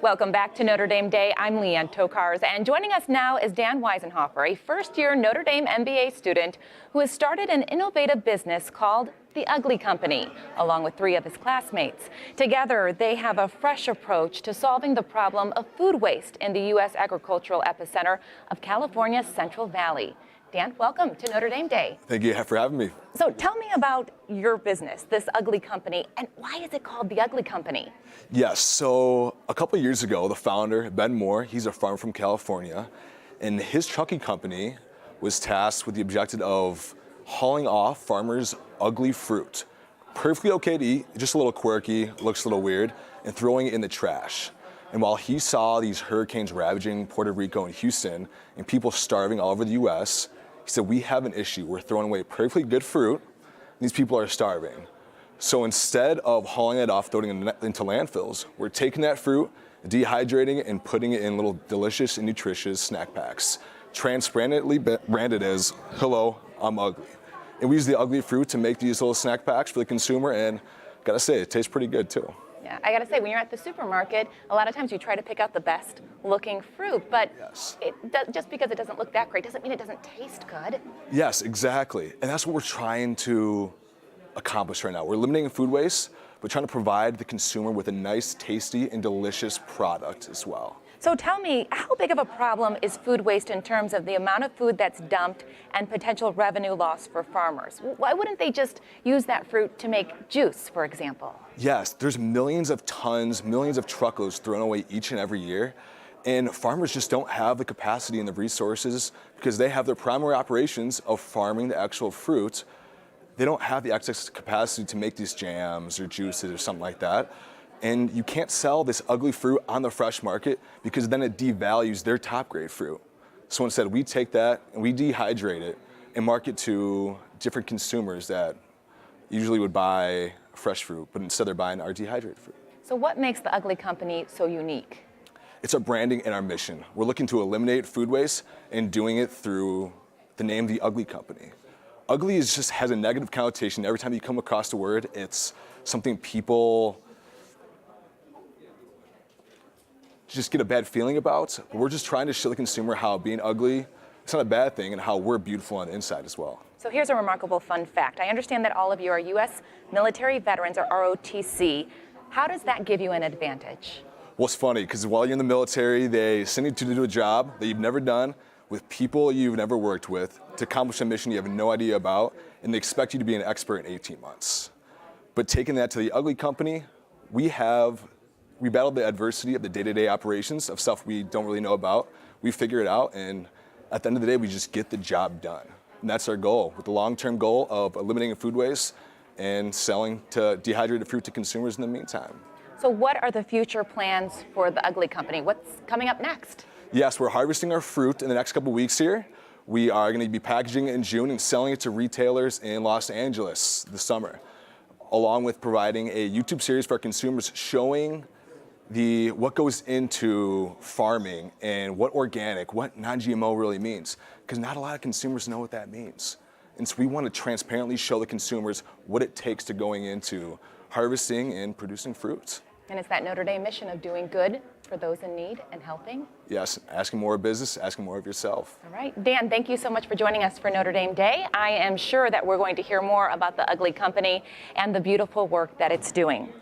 Welcome back to Notre Dame Day. I'm Leanne Tokars, and joining us now is Dan Weissenhofer, a first-year Notre Dame MBA student who has started an innovative business called The Ugly Company, along with 3 of his classmates. Together, they have a fresh approach to solving the problem of food waste in the U.S. agricultural epicenter of California's Central Valley. Dan, welcome to Notre Dame Day. Thank you for having me. So tell me about your business, This Ugly Company, and why is it called The Ugly Company? Yes, so a couple of years ago, the founder, Ben Moore, he's a farmer from California, and his trucking company was tasked with the objective of hauling off farmers' ugly fruit. Perfectly okay to eat, just a little quirky, looks a little weird, and throwing it in the trash. And while he saw these hurricanes ravaging Puerto Rico and Houston, and people starving all over the U.S., he said, we have an issue. We're throwing away perfectly good fruit, and these people are starving. So instead of hauling it off, throwing it into landfills, we're taking that fruit, dehydrating it, and putting it in little delicious and nutritious snack packs, transparently branded as, hello, I'm ugly. And we use the ugly fruit to make these little snack packs for the consumer, and gotta say, it tastes pretty good too. Yeah, I gotta say, when you're at the supermarket, a lot of times you try to pick out the best looking fruit, but yes, just because it doesn't look that great doesn't mean it doesn't taste good. Yes, exactly. And that's what we're trying to accomplish right now. We're eliminating food waste, but trying to provide the consumer with a nice, tasty, and delicious product as well. So tell me, how big of a problem is food waste in terms of the amount of food that's dumped and potential revenue loss for farmers? Why wouldn't they just use that fruit to make juice, for example? Yes, there's millions of tons, millions of truckloads thrown away each and every year. And farmers just don't have the capacity and the resources because they have their primary operations of farming the actual fruit. They don't have the excess capacity to make these jams or juices or something like that. And you can't sell this ugly fruit on the fresh market because then it devalues their top grade fruit. So instead, we take that and we dehydrate it and market to different consumers that usually would buy fresh fruit, but instead they're buying our dehydrated fruit. So what makes The Ugly Company so unique? It's our branding and our mission. We're looking to eliminate food waste and doing it through the name The Ugly Company. Ugly just has a negative connotation. Every time you come across the word, it's something people just get a bad feeling about. We're just trying to show the consumer how being ugly, it's not a bad thing, and how we're beautiful on the inside as well. So here's a remarkable fun fact. I understand that all of you are U.S. military veterans, or ROTC. How does that give you an advantage? Well, it's funny, because while you're in the military, they send you to do a job that you've never done with people you've never worked with to accomplish a mission you have no idea about, and they expect you to be an expert in 18 months. But taking that to The Ugly Company, we battled the adversity of the day-to-day operations of stuff we don't really know about. We figure it out, and at the end of the day, we just get the job done. And that's our goal, with the long-term goal of eliminating food waste and selling to dehydrated fruit to consumers in the meantime. So what are the future plans for The Ugly Company? What's coming up next? Yes, we're harvesting our fruit in the next couple weeks here. We are going to be packaging it in June and selling it to retailers in Los Angeles this summer, along with providing a YouTube series for our consumers showing what goes into farming and what organic, what non-GMO really means, because not a lot of consumers know what that means. And so we want to transparently show the consumers what it takes to going into harvesting and producing fruits. And it's that Notre Dame mission of doing good for those in need and helping. Yes, asking more of business, asking more of yourself. All right, Dan, thank you so much for joining us for Notre Dame Day. I am sure that we're going to hear more about The Ugly Company and the beautiful work that it's doing.